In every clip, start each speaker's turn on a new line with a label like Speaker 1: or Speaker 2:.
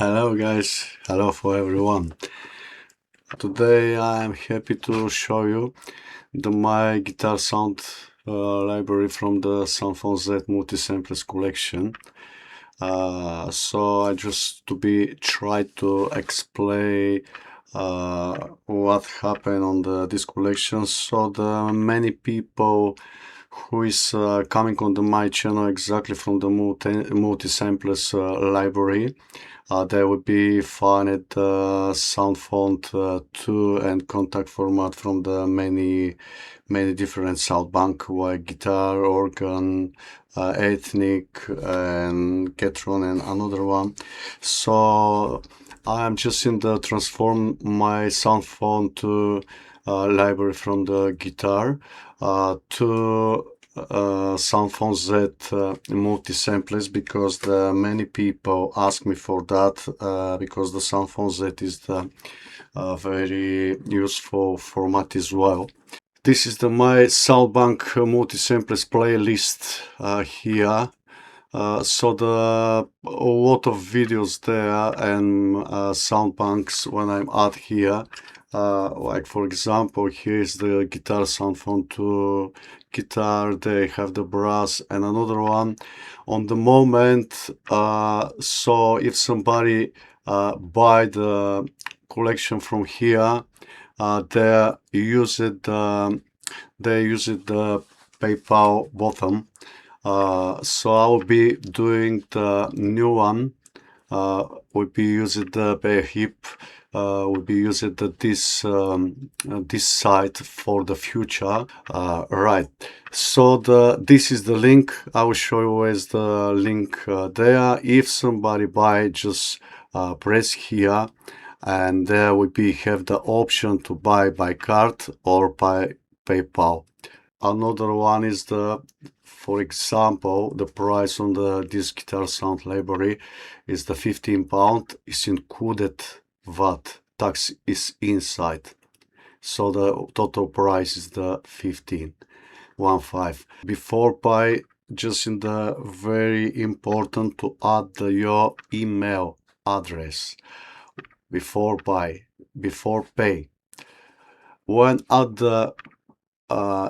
Speaker 1: Hello guys, hello for everyone. Today I am happy to show you my guitar sound library from the SFZ Multisamples collection. So I just try to explain what happened on this collection, so the many people who is coming on my channel exactly from the Multisamples library. There will be find sound font 2 and contact format from the many different sound bank like guitar, organ, ethnic and Ketron and another one. So I am just in the transform my sound font to library from the guitar to SFZ Multisamples, because the many people ask me for that, because the SFZ is the very useful format as well. This is my Soundbank Multisamples playlist here. So a lot of videos there and sound banks when I'm at here. Like for example, here is the guitar sound font to guitar. They have the brass and another one on the moment. So if somebody buy the collection from here, they use it the PayPal bottom. So I will be doing the new one. We'll be using the Payhip. We'll be using this site for the future. Right. So this is the link. I will show you where's the link there. If somebody buy, just press here, and there will have the option to buy by card or by PayPal. Another one is for example, the price on this guitar sound library is the £15. It's included VAT. Tax is inside. So the total price is the 15. Before buy, just in the very important to add your email address. Before buy, before pay. When add the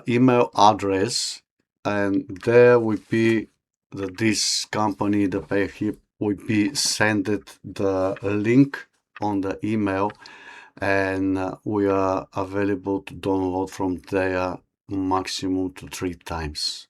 Speaker 1: email address, and there will be this company, the Payhip, will be sended the link on the email, and we are available to download from there maximum to 3 times.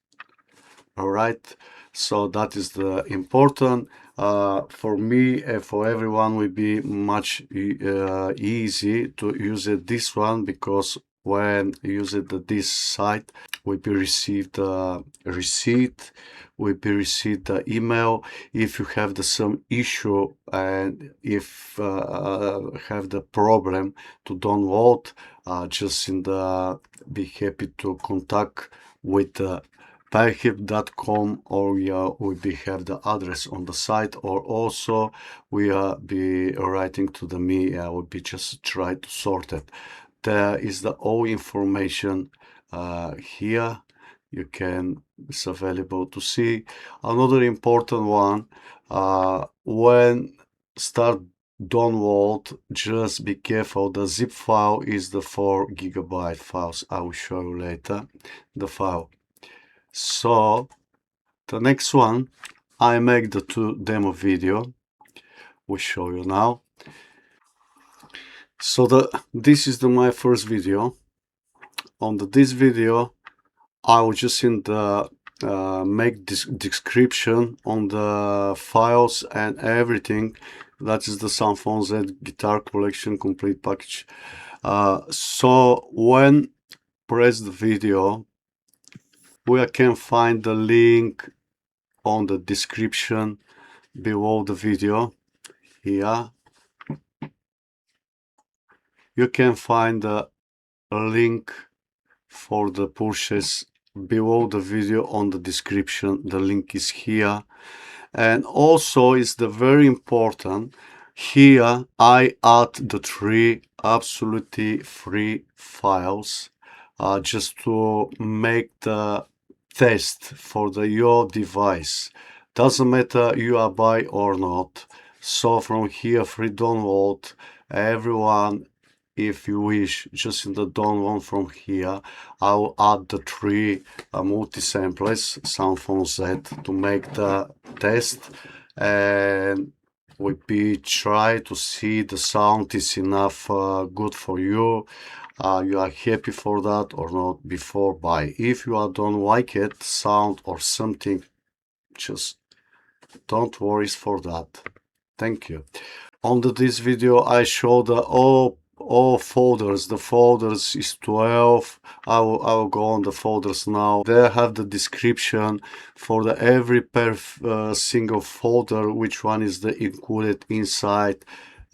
Speaker 1: All right, so that is the important. For me and for everyone will be much easy to use this one, because when use this site, will be received receipt, will be received the email. If you have some issue and if have the problem to download, just be happy to contact with payhip.com, or we have the address on the site, or also we be writing to me. I will be just try to sort it. There is the all information here. You can, it's available to see. Another important one, when start download, just be careful. The zip file is the 4 GB files. I will show you later the file. So the next one, I make the 2 demo video. We show you now. So this is my first video. On this video, I will just make this description on the files and everything. That is the SFZ Guitar Collection complete package. So when press the video, we can find the link on the description below the video here. You can find the link for the purchase below the video on the description. The link is here. And also is the very important, here I add the 3 absolutely free files just to make the test for your device. Doesn't matter you are buy or not, So from here, free download, everyone, if you wish, just in the download from here, I'll add the three multisamples, Soundphone Z, to make the test, and we be try to see the sound is enough good for you. You are happy for that or not before buy. If you don't like it, sound or something, just don't worry for that. Thank you. On this video I show the all folders. The folders is 12. I will go on the folders now. There have the description for the every per single folder, which one is the included inside,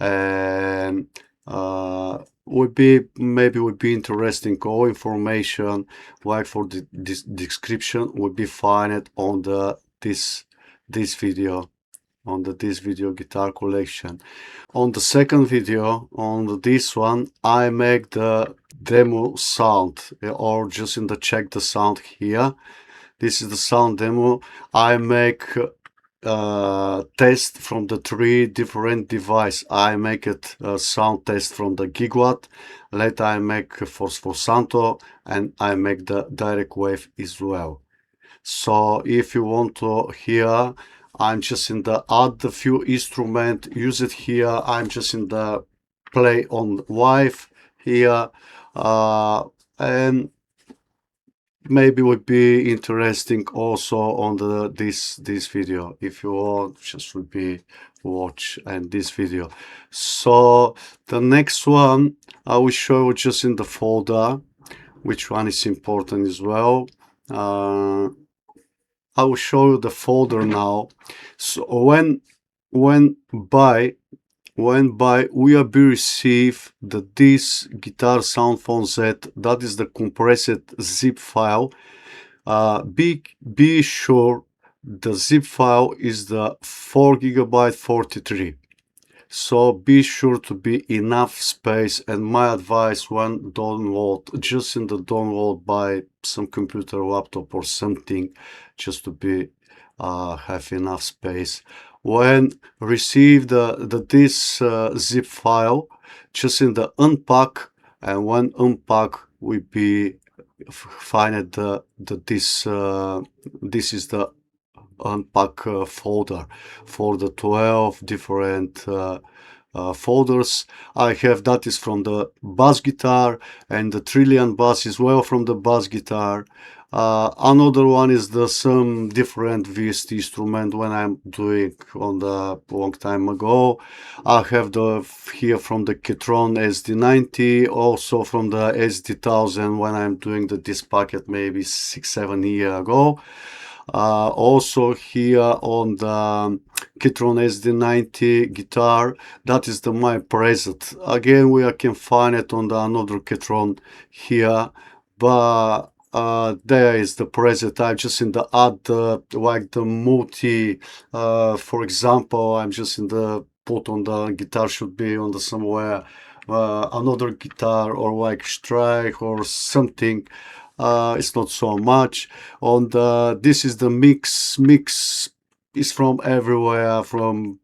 Speaker 1: and would be interesting. All information like for this description would be find on the this video, on this video guitar collection. On the second video, on this one, I make the demo sound, or just in the check the sound here. This is the sound demo. I make test from the three different device. I make it sound test from the Giglad. Later I make for Sforzando, and I make the DirectWave as well. So if you want to hear, I'm just in the add a few instrument, use it here. I'm just in the play on wave here, and maybe would be interesting also on this video. If you want, just would be watch and this video. So the next one I will show you just in the folder, which one is important as well. I will show you the folder now. So when by we have received this guitar Soundphone Z, that is the compressed zip file. Be sure the zip file is the 4 GB 43. So be sure to be enough space, and my advice when download, just in the download by some computer, laptop or something, just to be have enough space. When receive this zip file, just in the unpack, and when unpack we be find this is the unpack folder for the 12 different folders I have. That is from the bass guitar, and the trillion bass as well from the bass guitar. Another one is the some different VST instrument when I'm doing on the long time ago. I have the here from the Ketron SD90, also from the SD1000 when I'm doing this packet maybe 6-7 years ago. Also here on the Ketron SD90 guitar, that is the my preset. Again, we can find it on the another Ketron here, but there is the preset. I'm just in the add like the multi. For example, I'm just in the put on the guitar should be on the somewhere another guitar or like strike or something. It's not so much on the. This is the mix is from everywhere. From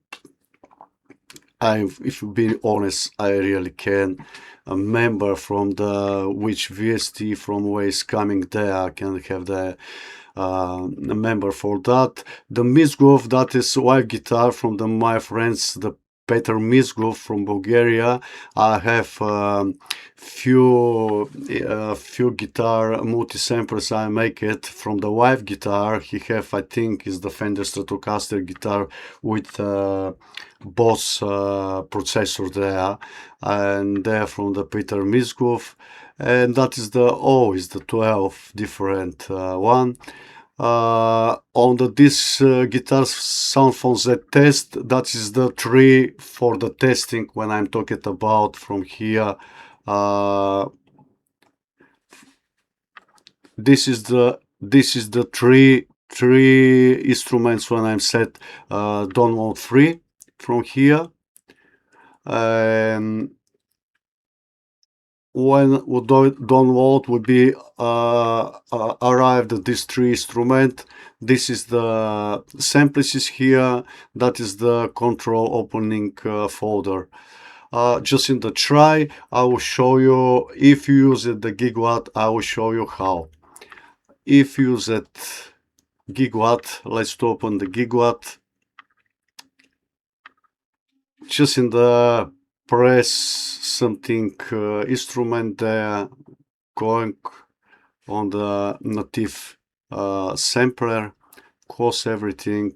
Speaker 1: if you be honest, I really can remember from the which VST from where is coming there. I can have the member for that. The Misgrove, that is wild guitar from my friends, the Peter Misgrove from Bulgaria. I have few guitar multi-samples. I make it from the wife guitar. He have, I think, is the Fender Stratocaster guitar with Boss processor there, and there from the Peter Misgrove, and that is is the 12 different one. On this guitar Soundphone Z test, that is the 3 for the testing when I'm talking about from here. This is the three instruments when I'm set download free from here. when we download will be arrived at these three instruments. This is the samples is here. That is the control opening folder. Just in the try, I will show you. If you use it, the Giglad, I will show you how. If you use it Giglad, let's open the Giglad. Just in the press something instrument there, going on the native sampler, close everything,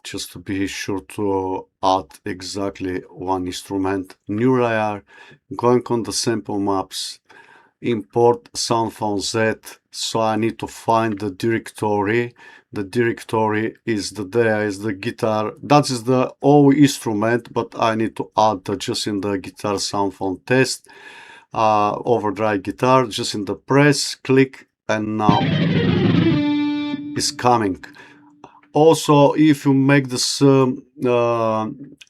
Speaker 1: just to be sure to add exactly one instrument. New layer, going on the sample maps, import SFZ. So I need to find the directory. The directory is there is the guitar. That is the all instrument, but I need to add just in the guitar sound font test. Overdrive guitar, just in the press, click, and now it's coming. Also, if you make this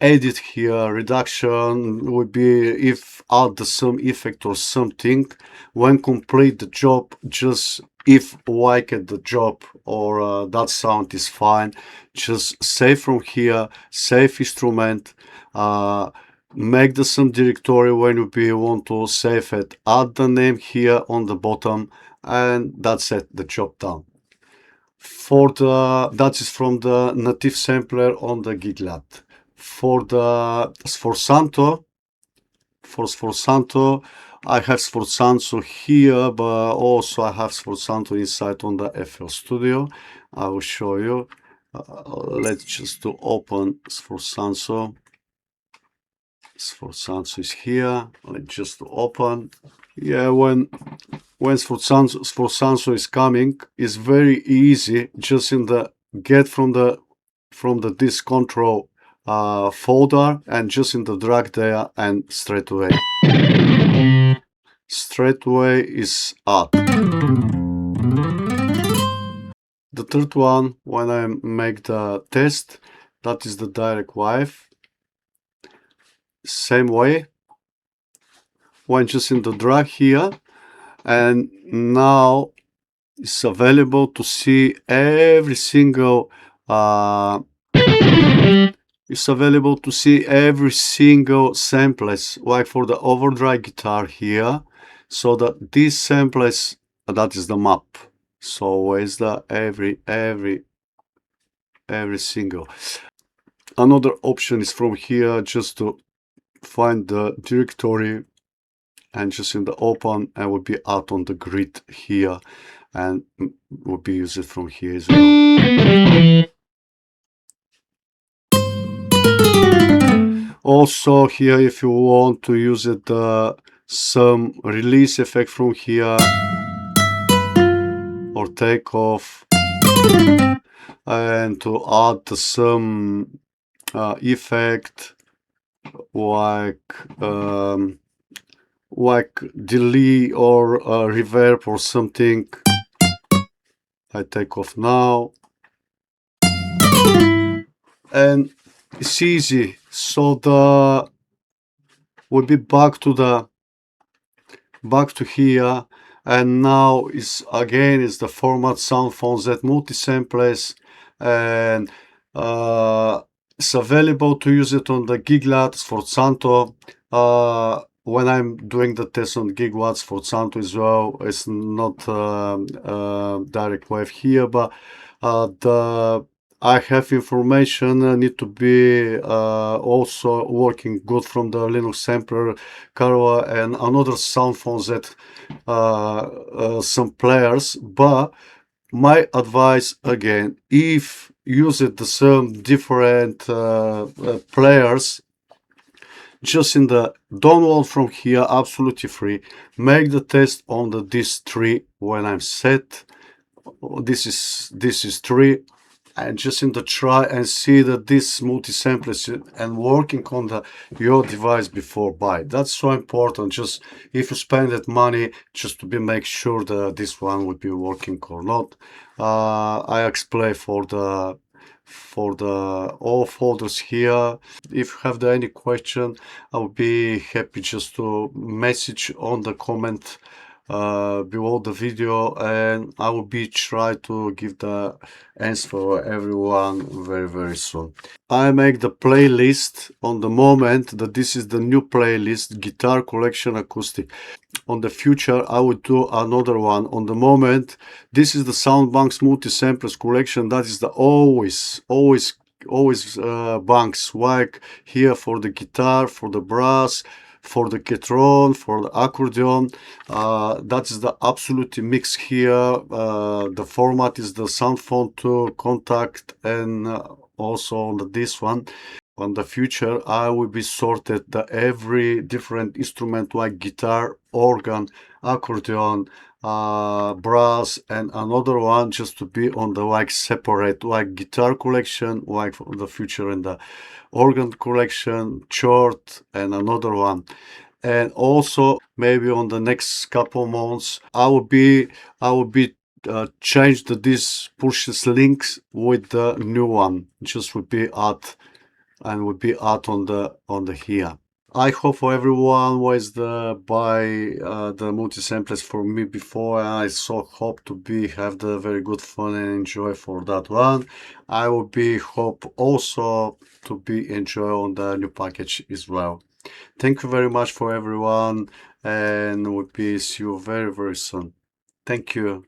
Speaker 1: edit here, reduction would be if add the some effect or something. When complete the job, just if like the job or that sound is fine, just save from here, save instrument, make the some directory when you want to save it, add the name here on the bottom, and that's it, the job done. For the that is from the native sampler on the Giglad. For the Sforzando, I have Sforzando here, but also I have Sforzando inside on the FL Studio. I will show you. Let's just to open Sforzando. Sforzando is here. Let's just to open. Yeah, when Sforzando is coming, it's very easy. Just in the get from the disk control folder and just in the drag there and straight away is up. The third one, when I make the test, that is the DirectWave. Same way. When just in the drag here, and now it's available to see every single samples, like for the overdrive guitar here, so that these samples, that is the map. So where's the every single. Another option is from here, just to find the directory and just in the open, and will be out on the grid here, and will be used from here as well. Also here, if you want to use it, some release effect from here or take off, and to add some effect like delay or reverb or something. I take off now, and it's easy. So we'll be back to here, and now is the format sound font Z multisamples, and it's available to use it on the Giglad, Sforzando. When I'm doing the test on Giglad, Sforzando as well, it's not DirectWave here, but I have information need to be also working good from the Linux sampler, Carwa, and another sound phones that some players. But my advice again, if use it some different players, just in the download from here, absolutely free. Make the test on the this tree when I'm set. This is tree. And just in the try and see that this multisample is and working on your device before buy. That's so important. Just if you spend that money, just to make sure that this one will be working or not. I explain for for the all folders here. If you have any question, I will be happy just to message on the comment below the video, and I will be try to give the answer for everyone very soon. I make the playlist on the moment that this is the new playlist, Guitar Collection Acoustic. On the future, I would do another one. On the moment, this is the Soundbanks Multisamples collection. That is the always banks, like here for the guitar, for the brass, for the Ketron, for the accordion. That is the absolute mix here. The format is the Soundphone 2 Contact, and also on this one. On the future, I will be sorted the every different instrument like guitar, organ, accordion, brass, and another one just to be on the like separate like guitar collection, like for the future, and the organ collection, short, and another one. And also maybe on the next couple months, I will be change this pushes links with the new one. Just would be add and would be out on the here. I hope for everyone was the buy the multi-samples for me before, and I so hope to be have the very good fun and enjoy for that one. I will be hope also to be enjoy on the new package as well. Thank you very much for everyone, and we'll be see you very soon. Thank you.